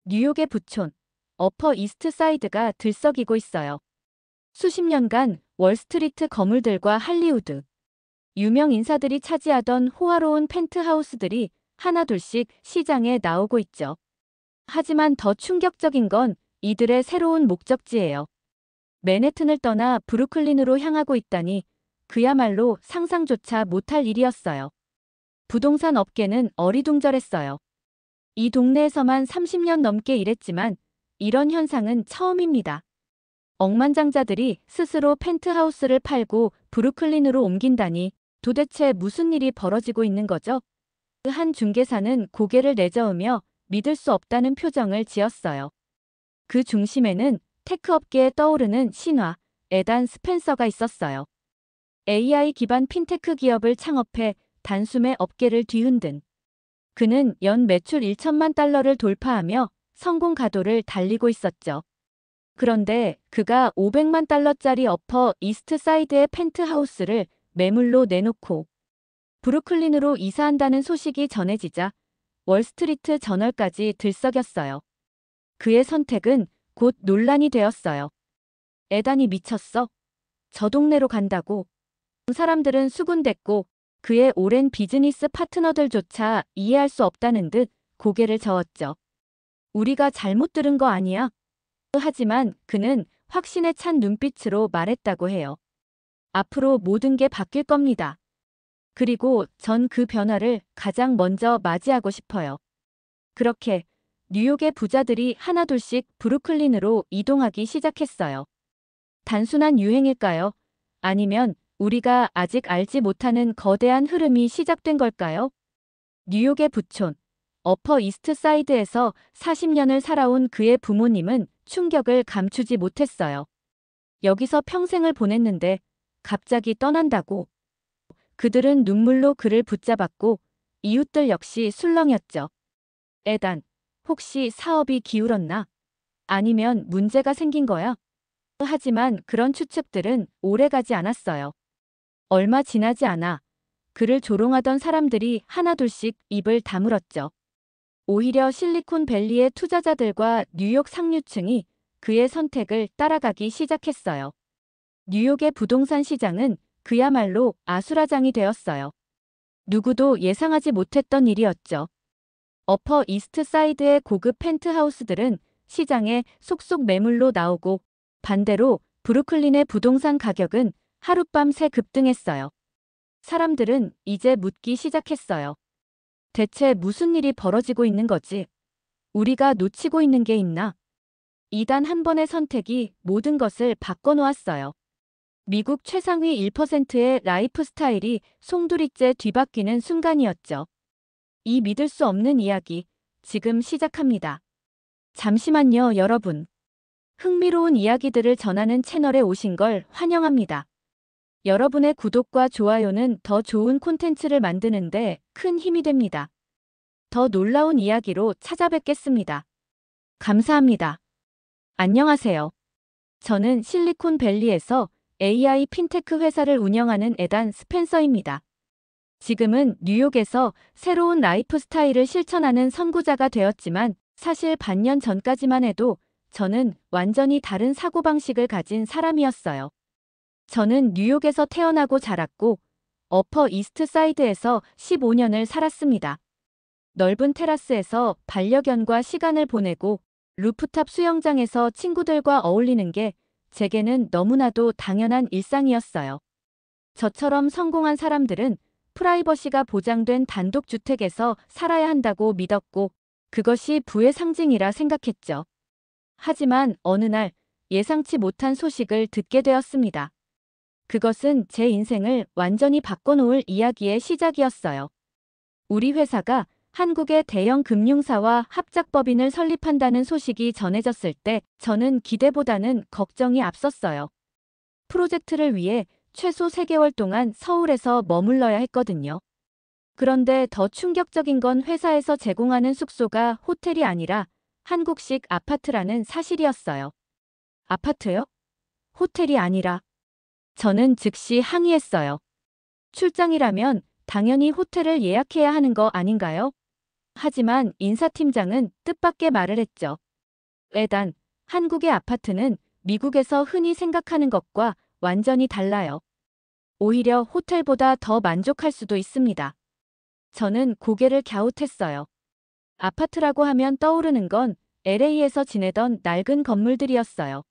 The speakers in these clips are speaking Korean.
뉴욕의 부촌, 어퍼 이스트 사이드가 들썩이고 있어요. 수십 년간 월스트리트 거물들과 할리우드, 유명 인사들이 차지하던 호화로운 펜트하우스들이 하나둘씩 시장에 나오고 있죠. 하지만 더 충격적인 건 이들의 새로운 목적지예요. 맨해튼을 떠나 브루클린으로 향하고 있다니 그야말로 상상조차 못할 일이었어요. 부동산 업계는 어리둥절했어요. 이 동네에서만 30년 넘게 일했지만 이런 현상은 처음입니다. 억만장자들이 스스로 펜트하우스를 팔고 브루클린으로 옮긴다니 도대체 무슨 일이 벌어지고 있는 거죠? 그 한 중개사는 고개를 내저으며 믿을 수 없다는 표정을 지었어요. 그 중심에는 테크업계에 떠오르는 신화, 에단 스펜서가 있었어요. AI 기반 핀테크 기업을 창업해 단숨에 업계를 뒤흔든 그는 연 매출 1천만 달러를 돌파하며 성공 가도를 달리고 있었죠. 그런데 그가 500만 달러짜리 어퍼 이스트 사이드의 펜트하우스를 매물로 내놓고 브루클린으로 이사한다는 소식이 전해지자 월스트리트 저널까지 들썩였어요. 그의 선택은 곧 논란이 되었어요. 에단이 미쳤어? 저 동네로 간다고? 사람들은 수군댔고 그의 오랜 비즈니스 파트너들조차 이해할 수 없다는 듯 고개를 저었죠. 우리가 잘못 들은 거 아니야? 하지만 그는 확신에 찬 눈빛으로 말했다고 해요. 앞으로 모든 게 바뀔 겁니다. 그리고 전 그 변화를 가장 먼저 맞이하고 싶어요. 그렇게 뉴욕의 부자들이 하나둘씩 브루클린으로 이동하기 시작했어요. 단순한 유행일까요? 아니면 우리가 아직 알지 못하는 거대한 흐름이 시작된 걸까요? 뉴욕의 부촌, 어퍼 이스트 사이드에서 40년을 살아온 그의 부모님은 충격을 감추지 못했어요. 여기서 평생을 보냈는데 갑자기 떠난다고. 그들은 눈물로 그를 붙잡았고 이웃들 역시 술렁였죠. 에단, 혹시 사업이 기울었나? 아니면 문제가 생긴 거야? 하지만 그런 추측들은 오래가지 않았어요. 얼마 지나지 않아 그를 조롱하던 사람들이 하나둘씩 입을 다물었죠. 오히려 실리콘밸리의 투자자들과 뉴욕 상류층이 그의 선택을 따라가기 시작했어요. 뉴욕의 부동산 시장은 그야말로 아수라장이 되었어요. 누구도 예상하지 못했던 일이었죠. 어퍼 이스트 사이드의 고급 펜트하우스들은 시장에 속속 매물로 나오고 반대로 브루클린의 부동산 가격은 하룻밤새 급등했어요. 사람들은 이제 묻기 시작했어요. 대체 무슨 일이 벌어지고 있는 거지? 우리가 놓치고 있는 게 있나? 이단 한 번의 선택이 모든 것을 바꿔놓았어요. 미국 최상위 1%의 라이프 스타일이 송두리째 뒤바뀌는 순간이었죠. 이 믿을 수 없는 이야기, 지금 시작합니다. 잠시만요, 여러분. 흥미로운 이야기들을 전하는 채널에 오신 걸 환영합니다. 여러분의 구독과 좋아요는 더 좋은 콘텐츠를 만드는데 큰 힘이 됩니다. 더 놀라운 이야기로 찾아뵙겠습니다. 감사합니다. 안녕하세요. 저는 실리콘밸리에서 AI 핀테크 회사를 운영하는 에단 스펜서입니다. 지금은 뉴욕에서 새로운 라이프 스타일을 실천하는 선구자가 되었지만 사실 반년 전까지만 해도 저는 완전히 다른 사고방식을 가진 사람이었어요. 저는 뉴욕에서 태어나고 자랐고 어퍼 이스트 사이드에서 15년을 살았습니다. 넓은 테라스에서 반려견과 시간을 보내고 루프탑 수영장에서 친구들과 어울리는 게 제게는 너무나도 당연한 일상이었어요. 저처럼 성공한 사람들은 프라이버시가 보장된 단독주택에서 살아야 한다고 믿었고 그것이 부의 상징이라 생각했죠. 하지만 어느 날 예상치 못한 소식을 듣게 되었습니다. 그것은 제 인생을 완전히 바꿔놓을 이야기의 시작이었어요. 우리 회사가 한국의 대형 금융사와 합작법인을 설립한다는 소식이 전해졌을 때 저는 기대보다는 걱정이 앞섰어요. 프로젝트를 위해 최소 3개월 동안 서울에서 머물러야 했거든요. 그런데 더 충격적인 건 회사에서 제공하는 숙소가 호텔이 아니라 한국식 아파트라는 사실이었어요. 아파트요? 호텔이 아니라. 저는 즉시 항의했어요. 출장이라면 당연히 호텔을 예약해야 하는 거 아닌가요? 하지만 인사팀장은 뜻밖의 말을 했죠. 에단, 한국의 아파트는 미국에서 흔히 생각하는 것과 완전히 달라요. 오히려 호텔보다 더 만족할 수도 있습니다. 저는 고개를 갸웃했어요. 아파트라고 하면 떠오르는 건 LA에서 지내던 낡은 건물들이었어요.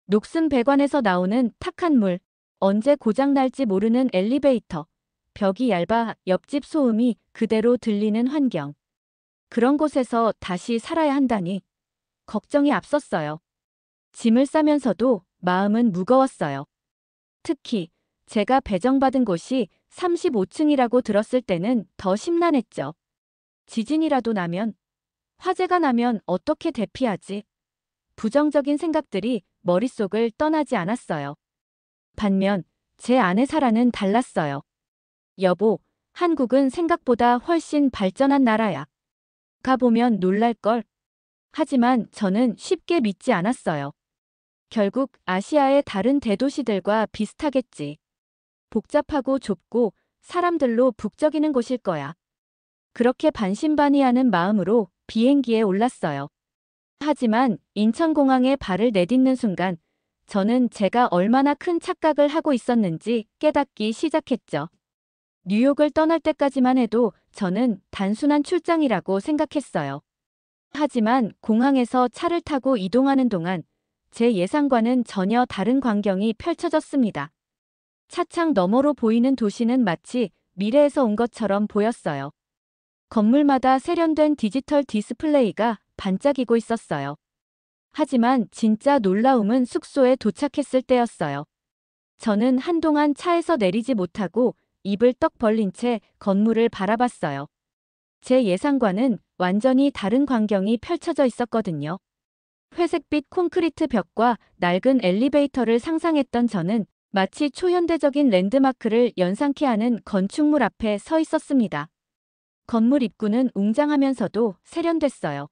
녹슨 배관에서 나오는 탁한 물, 언제 고장날지 모르는 엘리베이터, 벽이 얇아 옆집 소음이 그대로 들리는 환경. 그런 곳에서 다시 살아야 한다니 걱정이 앞섰어요. 짐을 싸면서도 마음은 무거웠어요. 특히 제가 배정받은 곳이 35층이라고 들었을 때는 더 심란했죠. 지진이라도 나면, 화재가 나면 어떻게 대피하지? 부정적인 생각들이 머릿속을 떠나지 않았어요. 반면 제 아내 사라는 달랐어요. 여보, 한국은 생각보다 훨씬 발전한 나라야. 가보면 놀랄걸. 하지만 저는 쉽게 믿지 않았어요. 결국 아시아의 다른 대도시들과 비슷하겠지. 복잡하고 좁고 사람들로 북적이는 곳일 거야. 그렇게 반신반의하는 마음으로 비행기에 올랐어요. 하지만 인천공항에 발을 내딛는 순간 저는 제가 얼마나 큰 착각을 하고 있었는지 깨닫기 시작했죠. 뉴욕을 떠날 때까지만 해도 저는 단순한 출장이라고 생각했어요. 하지만 공항에서 차를 타고 이동하는 동안 제 예상과는 전혀 다른 광경이 펼쳐졌습니다. 차창 너머로 보이는 도시는 마치 미래에서 온 것처럼 보였어요. 건물마다 세련된 디지털 디스플레이가 반짝이고 있었어요. 하지만 진짜 놀라움은 숙소에 도착했을 때였어요. 저는 한동안 차에서 내리지 못하고 입을 떡 벌린 채 건물을 바라봤어요. 제 예상과는 완전히 다른 광경이 펼쳐져 있었거든요. 회색빛 콘크리트 벽과 낡은 엘리베이터를 상상했던 저는 마치 초현대적인 랜드마크를 연상케 하는 건축물 앞에 서 있었습니다. 건물 입구는 웅장하면서도 세련됐어요.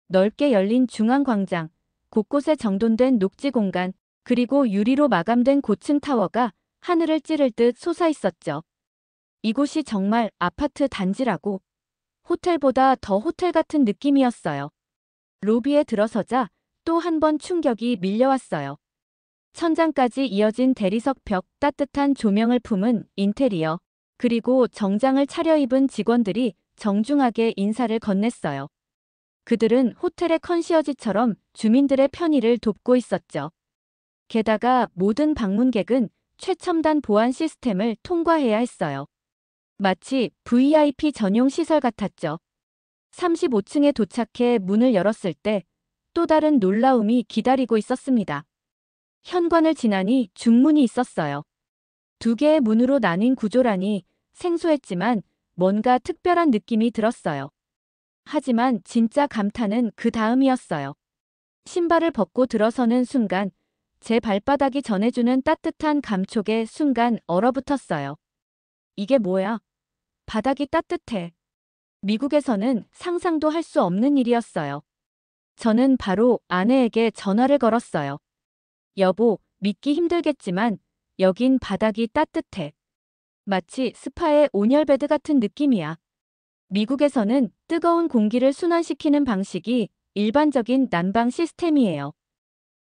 넓게 열린 중앙 광장, 곳곳에 정돈된 녹지 공간, 그리고 유리로 마감된 고층 타워가 하늘을 찌를 듯 솟아있었죠. 이곳이 정말 아파트 단지라고, 호텔보다 더 호텔 같은 느낌이었어요. 로비에 들어서자 또 한 번 충격이 밀려왔어요. 천장까지 이어진 대리석 벽, 따뜻한 조명을 품은 인테리어, 그리고 정장을 차려입은 직원들이 정중하게 인사를 건넸어요. 그들은 호텔의 컨시어지처럼 주민들의 편의를 돕고 있었죠. 게다가 모든 방문객은 최첨단 보안 시스템을 통과해야 했어요. 마치 VIP 전용 시설 같았죠. 35층에 도착해 문을 열었을 때 또 다른 놀라움이 기다리고 있었습니다. 현관을 지나니 중문이 있었어요. 두 개의 문으로 나뉜 구조라니 생소했지만 뭔가 특별한 느낌이 들었어요. 하지만 진짜 감탄은 그 다음이었어요. 신발을 벗고 들어서는 순간 제 발바닥이 전해주는 따뜻한 감촉에 순간 얼어붙었어요. 이게 뭐야? 바닥이 따뜻해. 미국에서는 상상도 할 수 없는 일이었어요. 저는 바로 아내에게 전화를 걸었어요. 여보, 믿기 힘들겠지만 여긴 바닥이 따뜻해. 마치 스파의 온열베드 같은 느낌이야. 미국에서는 뜨거운 공기를 순환시키는 방식이 일반적인 난방 시스템이에요.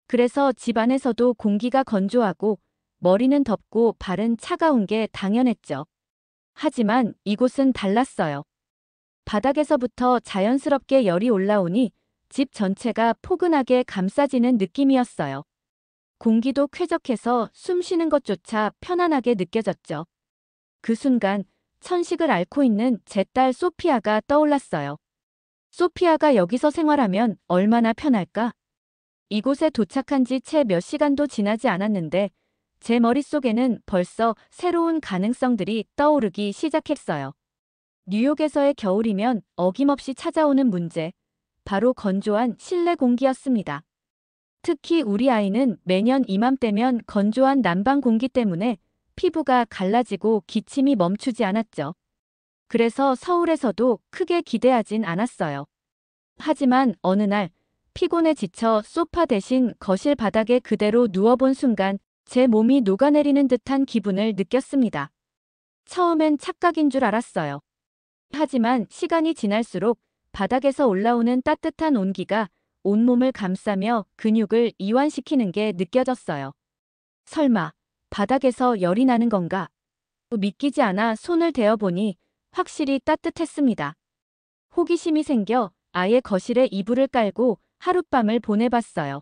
그래서 집 안에서도 공기가 건조하고 머리는 덥고 발은 차가운 게 당연했죠. 하지만 이곳은 달랐어요. 바닥에서부터 자연스럽게 열이 올라오니 집 전체가 포근하게 감싸지는 느낌이었어요. 공기도 쾌적해서 숨 쉬는 것조차 편안하게 느껴졌죠. 그 순간 천식을 앓고 있는 제 딸 소피아가 떠올랐어요. 소피아가 여기서 생활하면 얼마나 편할까? 이곳에 도착한 지 채 몇 시간도 지나지 않았는데 제 머릿속에는 벌써 새로운 가능성들이 떠오르기 시작했어요. 뉴욕에서의 겨울이면 어김없이 찾아오는 문제, 바로 건조한 실내 공기였습니다. 특히 우리 아이는 매년 이맘때면 건조한 난방 공기 때문에 피부가 갈라지고 기침이 멈추지 않았죠. 그래서 서울에서도 크게 기대하진 않았어요. 하지만 어느 날 피곤에 지쳐 소파 대신 거실 바닥에 그대로 누워본 순간 제 몸이 녹아내리는 듯한 기분을 느꼈습니다. 처음엔 착각인 줄 알았어요. 하지만 시간이 지날수록 바닥에서 올라오는 따뜻한 온기가 온몸을 감싸며 근육을 이완시키는 게 느껴졌어요. 설마 바닥에서 열이 나는 건가? 믿기지 않아 손을 대어보니 확실히 따뜻했습니다. 호기심이 생겨 아예 거실에 이불을 깔고 하룻밤을 보내봤어요.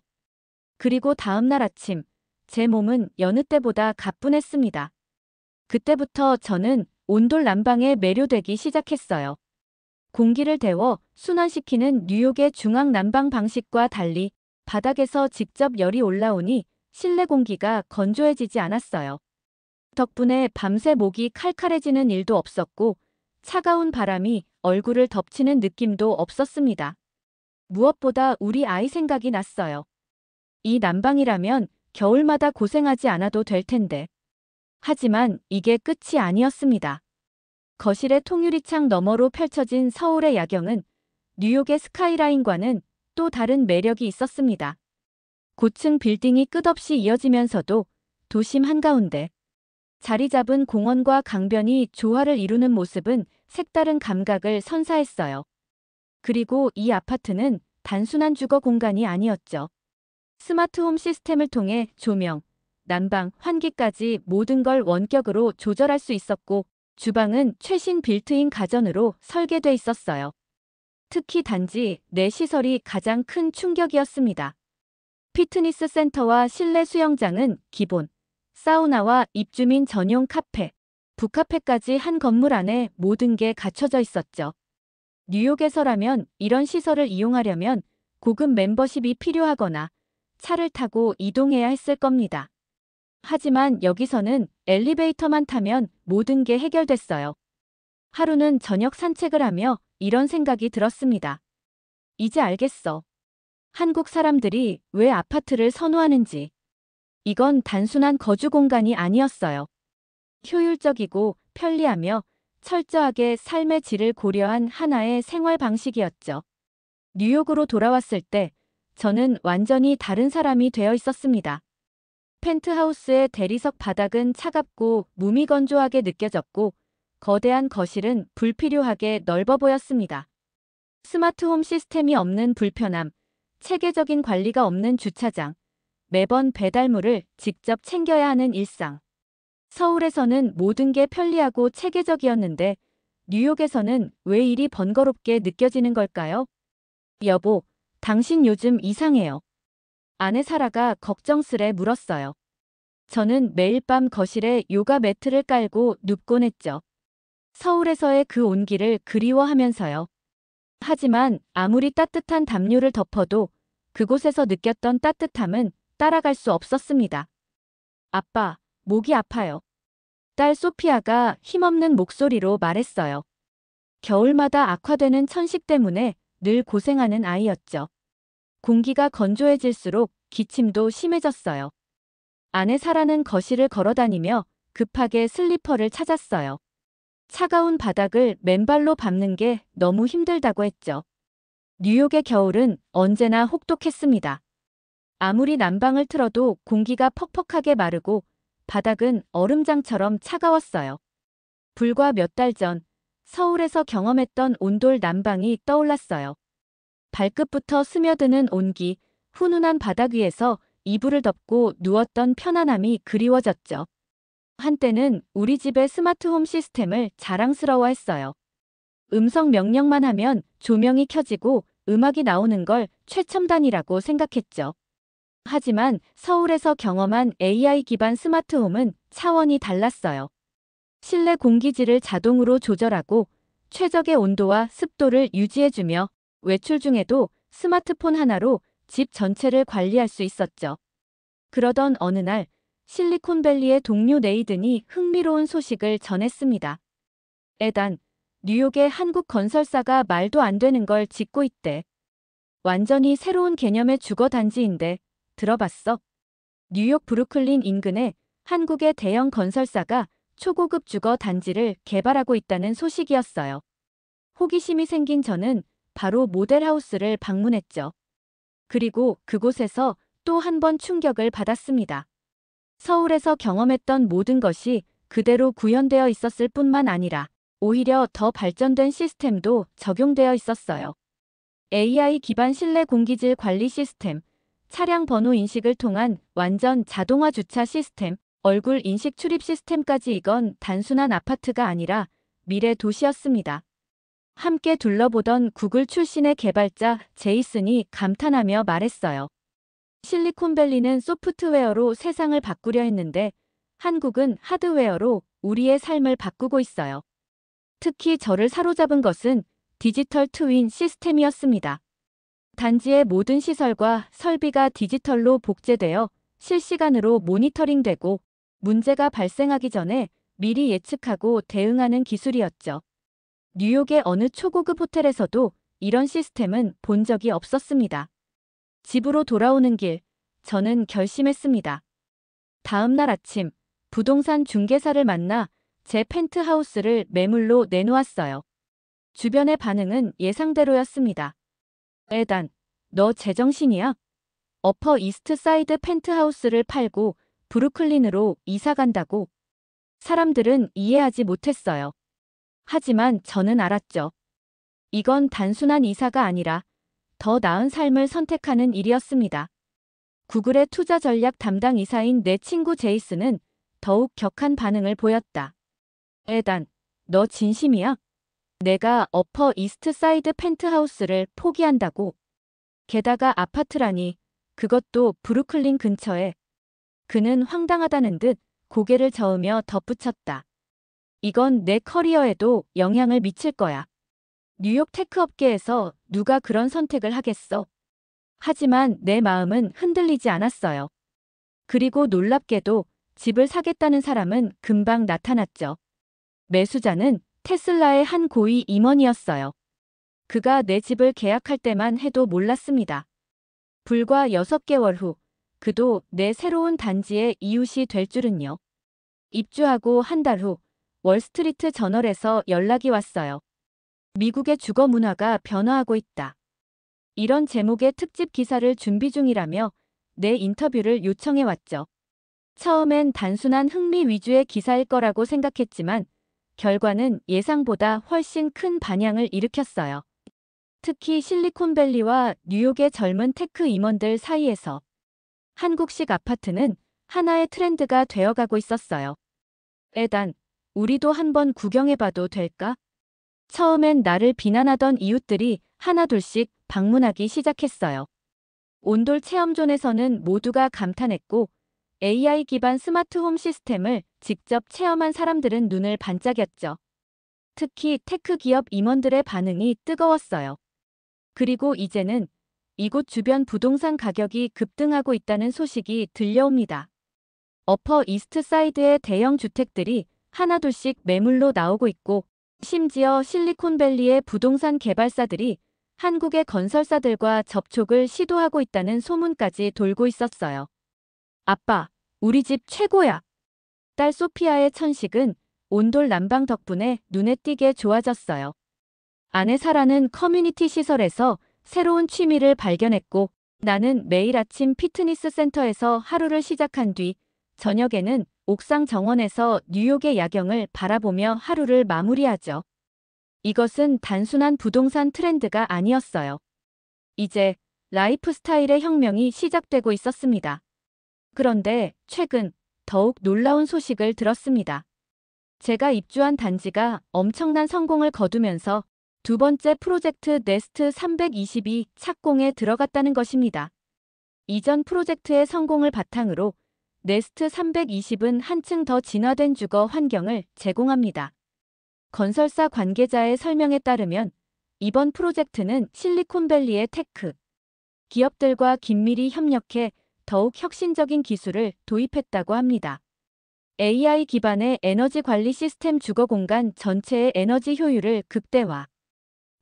그리고 다음날 아침, 제 몸은 여느 때보다 가뿐했습니다. 그때부터 저는 온돌 난방에 매료되기 시작했어요. 공기를 데워 순환시키는 뉴욕의 중앙 난방 방식과 달리 바닥에서 직접 열이 올라오니 실내 공기가 건조해지지 않았어요. 덕분에 밤새 목이 칼칼해지는 일도 없었고 차가운 바람이 얼굴을 덮치는 느낌도 없었습니다. 무엇보다 우리 아이 생각이 났어요. 이 난방이라면 겨울마다 고생하지 않아도 될 텐데. 하지만 이게 끝이 아니었습니다. 거실의 통유리창 너머로 펼쳐진 서울의 야경은 뉴욕의 스카이라인과는 또 다른 매력이 있었습니다. 고층 빌딩이 끝없이 이어지면서도 도심 한가운데 자리 잡은 공원과 강변이 조화를 이루는 모습은 색다른 감각을 선사했어요. 그리고 이 아파트는 단순한 주거 공간이 아니었죠. 스마트홈 시스템을 통해 조명, 난방, 환기까지 모든 걸 원격으로 조절할 수 있었고 주방은 최신 빌트인 가전으로 설계돼 있었어요. 특히 단지 내 시설이 가장 큰 충격이었습니다. 피트니스 센터와 실내 수영장은 기본, 사우나와 입주민 전용 카페, 북카페까지 한 건물 안에 모든 게 갖춰져 있었죠. 뉴욕에서라면 이런 시설을 이용하려면 고급 멤버십이 필요하거나 차를 타고 이동해야 했을 겁니다. 하지만 여기서는 엘리베이터만 타면 모든 게 해결됐어요. 하루는 저녁 산책을 하며 이런 생각이 들었습니다. 이제 알겠어. 한국 사람들이 왜 아파트를 선호하는지. 이건 단순한 거주 공간이 아니었어요. 효율적이고 편리하며 철저하게 삶의 질을 고려한 하나의 생활 방식이었죠. 뉴욕으로 돌아왔을 때 저는 완전히 다른 사람이 되어 있었습니다. 펜트하우스의 대리석 바닥은 차갑고 무미건조하게 느껴졌고 거대한 거실은 불필요하게 넓어 보였습니다. 스마트홈 시스템이 없는 불편함, 체계적인 관리가 없는 주차장, 매번 배달물을 직접 챙겨야 하는 일상. 서울에서는 모든 게 편리하고 체계적이었는데 뉴욕에서는 왜 이리 번거롭게 느껴지는 걸까요? 여보, 당신 요즘 이상해요. 아내 사라가 걱정스레 물었어요. 저는 매일 밤 거실에 요가 매트를 깔고 눕곤 했죠. 서울에서의 그 온기를 그리워하면서요. 하지만 아무리 따뜻한 담요를 덮어도 그곳에서 느꼈던 따뜻함은 따라갈 수 없었습니다. 아빠, 목이 아파요. 딸 소피아가 힘없는 목소리로 말했어요. 겨울마다 악화되는 천식 때문에 늘 고생하는 아이였죠. 공기가 건조해질수록 기침도 심해졌어요. 아내 사라는 거실을 걸어다니며 급하게 슬리퍼를 찾았어요. 차가운 바닥을 맨발로 밟는 게 너무 힘들다고 했죠. 뉴욕의 겨울은 언제나 혹독했습니다. 아무리 난방을 틀어도 공기가 퍽퍽하게 마르고 바닥은 얼음장처럼 차가웠어요. 불과 몇 달 전 서울에서 경험했던 온돌 난방이 떠올랐어요. 발끝부터 스며드는 온기, 훈훈한 바닥 위에서 이불을 덮고 누웠던 편안함이 그리워졌죠. 한때는 우리 집의 스마트홈 시스템을 자랑스러워했어요. 음성 명령만 하면 조명이 켜지고 음악이 나오는 걸 최첨단이라고 생각했죠. 하지만 서울에서 경험한 AI 기반 스마트홈은 차원이 달랐어요. 실내 공기질을 자동으로 조절하고 최적의 온도와 습도를 유지해주며 외출 중에도 스마트폰 하나로 집 전체를 관리할 수 있었죠. 그러던 어느 날 실리콘밸리의 동료 네이든이 흥미로운 소식을 전했습니다. 에단, 뉴욕의 한국 건설사가 말도 안 되는 걸 짓고 있대. 완전히 새로운 개념의 주거 단지인데 들어봤어? 뉴욕 브루클린 인근에 한국의 대형 건설사가 초고급 주거 단지를 개발하고 있다는 소식이었어요. 호기심이 생긴 저는 바로 모델하우스를 방문했죠. 그리고 그곳에서 또 한 번 충격을 받았습니다. 서울에서 경험했던 모든 것이 그대로 구현되어 있었을 뿐만 아니라 오히려 더 발전된 시스템도 적용되어 있었어요. AI 기반 실내 공기질 관리 시스템, 차량 번호 인식을 통한 완전 자동화 주차 시스템, 얼굴 인식 출입 시스템까지. 이건 단순한 아파트가 아니라 미래 도시였습니다. 함께 둘러보던 구글 출신의 개발자 제이슨이 감탄하며 말했어요. 실리콘밸리는 소프트웨어로 세상을 바꾸려 했는데 한국은 하드웨어로 우리의 삶을 바꾸고 있어요. 특히 저를 사로잡은 것은 디지털 트윈 시스템이었습니다. 단지의 모든 시설과 설비가 디지털로 복제되어 실시간으로 모니터링되고 문제가 발생하기 전에 미리 예측하고 대응하는 기술이었죠. 뉴욕의 어느 초고급 호텔에서도 이런 시스템은 본 적이 없었습니다. 집으로 돌아오는 길, 저는 결심했습니다. 다음 날 아침, 부동산 중개사를 만나 제 펜트하우스를 매물로 내놓았어요. 주변의 반응은 예상대로였습니다. 에단, 너 제정신이야? 어퍼 이스트 사이드 펜트하우스를 팔고 브루클린으로 이사 간다고? 사람들은 이해하지 못했어요. 하지만 저는 알았죠. 이건 단순한 이사가 아니라 더 나은 삶을 선택하는 일이었습니다. 구글의 투자 전략 담당 이사인 내 친구 제이슨은 더욱 격한 반응을 보였다. 에단, 너 진심이야? 내가 어퍼 이스트 사이드 펜트하우스를 포기한다고? 게다가 아파트라니, 그것도 브루클린 근처에. 그는 황당하다는 듯 고개를 저으며 덧붙였다. 이건 내 커리어에도 영향을 미칠 거야. 뉴욕 테크 업계에서 누가 그런 선택을 하겠어? 하지만 내 마음은 흔들리지 않았어요. 그리고 놀랍게도 집을 사겠다는 사람은 금방 나타났죠. 매수자는 테슬라의 한 고위 임원이었어요. 그가 내 집을 계약할 때만 해도 몰랐습니다. 불과 6개월 후 그도 내 새로운 단지의 이웃이 될 줄은요. 입주하고 한 달 후 월스트리트 저널에서 연락이 왔어요. 미국의 주거 문화가 변화하고 있다. 이런 제목의 특집 기사를 준비 중이라며 내 인터뷰를 요청해 왔죠. 처음엔 단순한 흥미 위주의 기사일 거라고 생각했지만 결과는 예상보다 훨씬 큰 반향을 일으켰어요. 특히 실리콘밸리와 뉴욕의 젊은 테크 임원들 사이에서 한국식 아파트는 하나의 트렌드가 되어가고 있었어요. 에단, 우리도 한번 구경해봐도 될까? 처음엔 나를 비난하던 이웃들이 하나둘씩 방문하기 시작했어요. 온돌 체험존에서는 모두가 감탄했고 AI 기반 스마트홈 시스템을 직접 체험한 사람들은 눈을 반짝였죠. 특히 테크 기업 임원들의 반응이 뜨거웠어요. 그리고 이제는 이곳 주변 부동산 가격이 급등하고 있다는 소식이 들려옵니다. 어퍼 이스트 사이드의 대형 주택들이 하나둘씩 매물로 나오고 있고 심지어 실리콘밸리의 부동산 개발사들이 한국의 건설사들과 접촉을 시도하고 있다는 소문까지 돌고 있었어요. 아빠, 우리 집 최고야. 딸 소피아의 천식은 온돌 난방 덕분에 눈에 띄게 좋아졌어요. 아내 사라는 커뮤니티 시설에서 새로운 취미를 발견했고 나는 매일 아침 피트니스 센터에서 하루를 시작한 뒤 저녁에는 옥상 정원에서 뉴욕의 야경을 바라보며 하루를 마무리하죠. 이것은 단순한 부동산 트렌드가 아니었어요. 이제 라이프 스타일의 혁명이 시작되고 있었습니다. 그런데 최근 더욱 놀라운 소식을 들었습니다. 제가 입주한 단지가 엄청난 성공을 거두면서 두 번째 프로젝트 네스트 322 착공에 들어갔다는 것입니다. 이전 프로젝트의 성공을 바탕으로 네스트 320은 한층 더 진화된 주거 환경을 제공합니다. 건설사 관계자의 설명에 따르면 이번 프로젝트는 실리콘밸리의 테크 기업들과 긴밀히 협력해 더욱 혁신적인 기술을 도입했다고 합니다. AI 기반의 에너지 관리 시스템 주거 공간 전체의 에너지 효율을 극대화.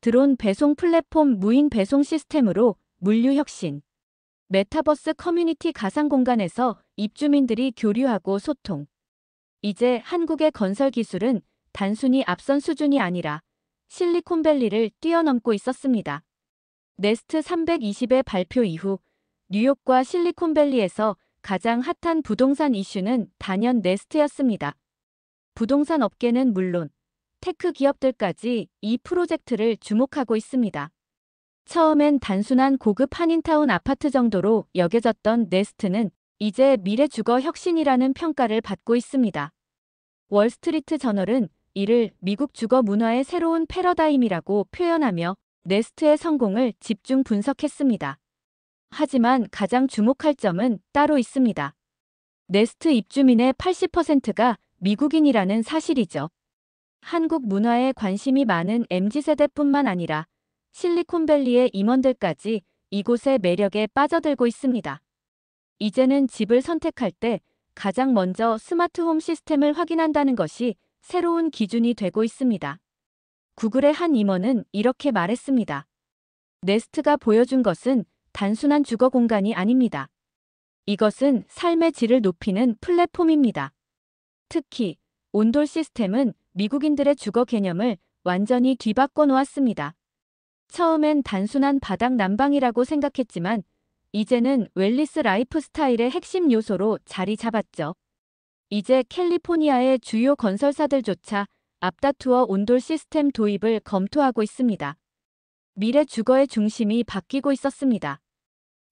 드론 배송 플랫폼 무인 배송 시스템으로 물류 혁신. 메타버스 커뮤니티 가상 공간에서 입주민들이 교류하고 소통. 이제 한국의 건설 기술은 단순히 앞선 수준이 아니라 실리콘밸리를 뛰어넘고 있었습니다. 네스트 320의 발표 이후 뉴욕과 실리콘밸리에서 가장 핫한 부동산 이슈는 단연 네스트였습니다. 부동산 업계는 물론 테크 기업들까지 이 프로젝트를 주목하고 있습니다. 처음엔 단순한 고급 한인타운 아파트 정도로 여겨졌던 네스트는 이제 미래 주거 혁신이라는 평가를 받고 있습니다. 월스트리트 저널은 이를 미국 주거 문화의 새로운 패러다임이라고 표현하며 네스트의 성공을 집중 분석했습니다. 하지만 가장 주목할 점은 따로 있습니다. 네스트 입주민의 80%가 미국인이라는 사실이죠. 한국 문화에 관심이 많은 MZ세대뿐만 아니라 실리콘밸리의 임원들까지 이곳의 매력에 빠져들고 있습니다. 이제는 집을 선택할 때 가장 먼저 스마트홈 시스템을 확인한다는 것이 새로운 기준이 되고 있습니다. 구글의 한 임원은 이렇게 말했습니다. 네스트가 보여준 것은 단순한 주거 공간이 아닙니다. 이것은 삶의 질을 높이는 플랫폼입니다. 특히 온돌 시스템은 미국인들의 주거 개념을 완전히 뒤바꿔 놓았습니다. 처음엔 단순한 바닥 난방이라고 생각했지만 이제는 웰니스 라이프 스타일의 핵심 요소로 자리 잡았죠. 이제 캘리포니아의 주요 건설사들조차 앞다투어 온돌 시스템 도입을 검토하고 있습니다. 미래 주거의 중심이 바뀌고 있었습니다.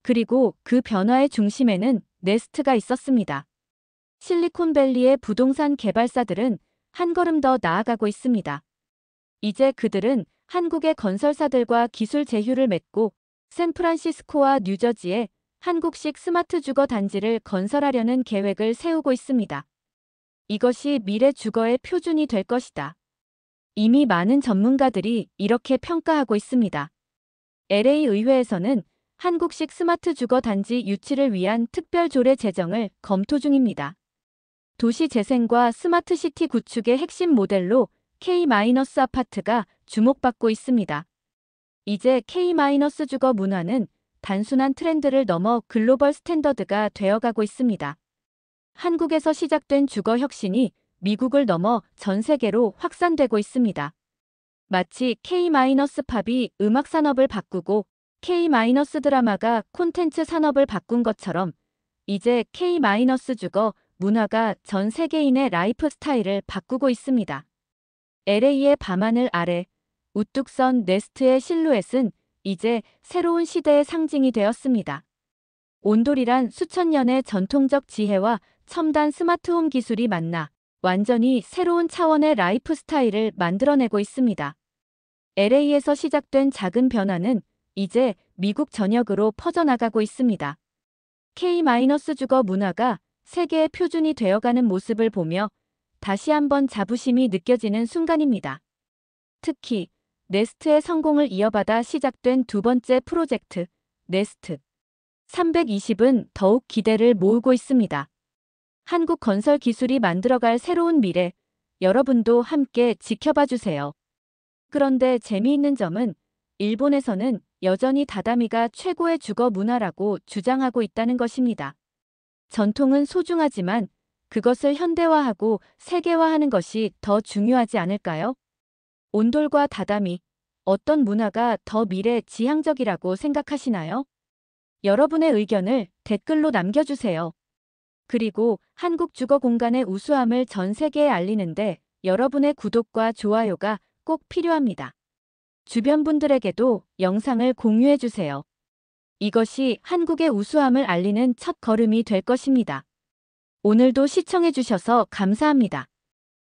그리고 그 변화의 중심에는 네스트가 있었습니다. 실리콘밸리의 부동산 개발사들은 한 걸음 더 나아가고 있습니다. 이제 그들은 한국의 건설사들과 기술 제휴를 맺고 샌프란시스코와 뉴저지에 한국식 스마트 주거 단지를 건설하려는 계획을 세우고 있습니다. 이것이 미래 주거의 표준이 될 것이다. 이미 많은 전문가들이 이렇게 평가하고 있습니다. LA 의회에서는 한국식 스마트 주거 단지 유치를 위한 특별 조례 제정을 검토 중입니다. 도시 재생과 스마트 시티 구축의 핵심 모델로 K-아파트가 주목받고 있습니다. 이제 K-주거 문화는 단순한 트렌드를 넘어 글로벌 스탠더드가 되어가고 있습니다. 한국에서 시작된 주거 혁신이 미국을 넘어 전 세계로 확산되고 있습니다. 마치 K-팝이 음악 산업을 바꾸고 K-드라마가 콘텐츠 산업을 바꾼 것처럼 이제 K-주거 문화가 전 세계인의 라이프 스타일을 바꾸고 있습니다. LA의 밤하늘 아래 우뚝 선 네스트의 실루엣은 이제 새로운 시대의 상징이 되었습니다. 온돌이란 수천 년의 전통적 지혜와 첨단 스마트홈 기술이 만나 완전히 새로운 차원의 라이프 스타일을 만들어내고 있습니다. LA에서 시작된 작은 변화는 이제 미국 전역으로 퍼져나가고 있습니다. K-주거 문화가 세계의 표준이 되어가는 모습을 보며 다시 한번 자부심이 느껴지는 순간입니다. 특히 네스트의 성공을 이어받아 시작된 두 번째 프로젝트, 네스트 320은 더욱 기대를 모으고 있습니다. 한국 건설 기술이 만들어갈 새로운 미래, 여러분도 함께 지켜봐 주세요. 그런데 재미있는 점은 일본에서는 여전히 다다미가 최고의 주거 문화라고 주장하고 있다는 것입니다. 전통은 소중하지만 그것을 현대화하고 세계화하는 것이 더 중요하지 않을까요? 온돌과 다다미, 어떤 문화가 더 미래 지향적이라고 생각하시나요? 여러분의 의견을 댓글로 남겨주세요. 그리고 한국 주거 공간의 우수함을 전 세계에 알리는데 여러분의 구독과 좋아요가 꼭 필요합니다. 주변 분들에게도 영상을 공유해주세요. 이것이 한국의 우수함을 알리는 첫 걸음이 될 것입니다. 오늘도 시청해주셔서 감사합니다.